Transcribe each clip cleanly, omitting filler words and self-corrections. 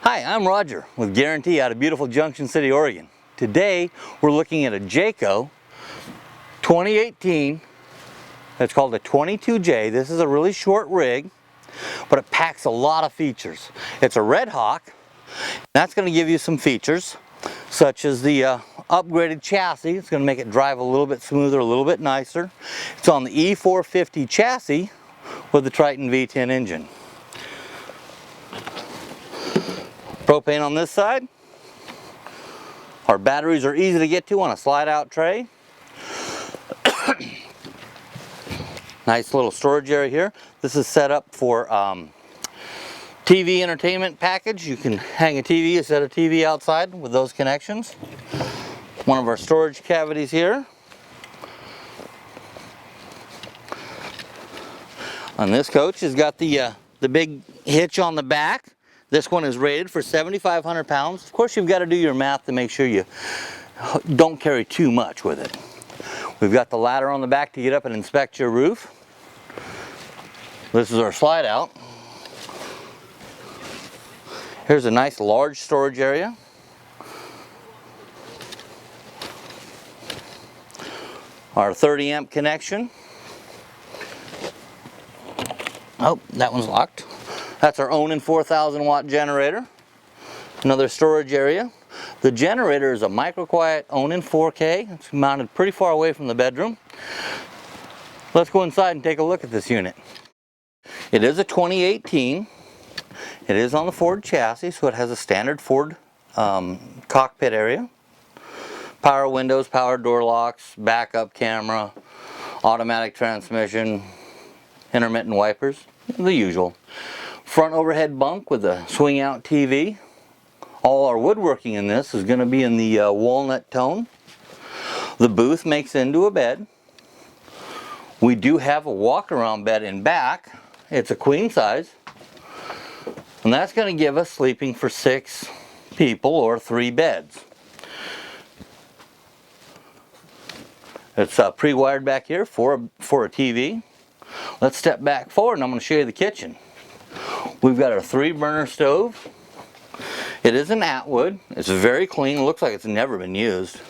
Hi, I'm Roger with Guaranty out of beautiful Junction City, Oregon. Today we're looking at a Jayco 2018. It's called a 22J. This is a really short rig, but it packs a lot of features. It's a Redhawk. That's going to give you some features such as the upgraded chassis. It's going to make it drive a little bit smoother, a little bit nicer. It's on the E450 chassis with the Triton V10 engine. Propane on this side. Our batteries are easy to get to on a slide out tray. Nice little storage area here. This is set up for TV entertainment package. You can hang a TV, a set of TV outside with those connections. One of our storage cavities here. On this coach has got the big hitch on the back. This one is rated for 7,500 pounds. Of course, you've got to do your math to make sure you don't carry too much with it. We've got the ladder on the back to get up and inspect your roof. This is our slide out. Here's a nice large storage area. Our 30 amp connection. Oh, that one's locked. That's our Onan 4,000 watt generator. Another storage area. The generator is a micro-quiet Onan 4K. It's mounted pretty far away from the bedroom. Let's go inside and take a look at this unit. It is a 2018. It is on the Ford chassis, so it has a standard Ford cockpit area. Power windows, power door locks, backup camera, automatic transmission, intermittent wipers, the usual. Front overhead bunk with a swing out TV. All our woodworking in this is going to be in the walnut tone. The booth makes into a bed. We do have a walk around bed in back. It's a queen size. And that's going to give us sleeping for 6 people or 3 beds. It's pre-wired back here for a TV. Let's step back forward and I'm going to show you the kitchen. We've got a 3-burner stove. It is an Atwood. It's very clean. It looks like it's never been used.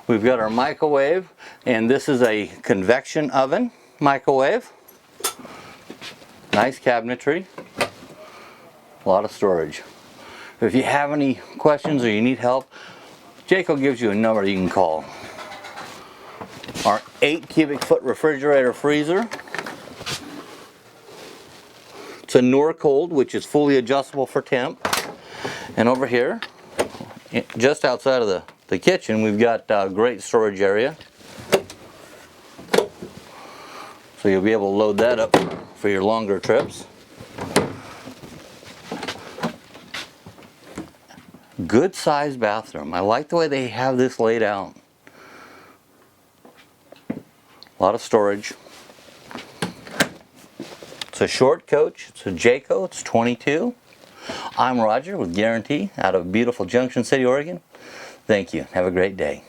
We've got our microwave, and this is a convection oven microwave. Nice cabinetry. A lot of storage. If you have any questions or you need help, Jayco gives you a number you can call. Our 8 cubic foot refrigerator freezer. It's a Norcold, which is fully adjustable for temp. And over here, just outside of the kitchen, we've got a great storage area. So you'll be able to load that up for your longer trips. Good sized bathroom. I like the way they have this laid out. A lot of storage. It's a short coach. It's a Jayco. It's 22. I'm Roger with Guaranty out of beautiful Junction City, Oregon. Thank you. Have a great day.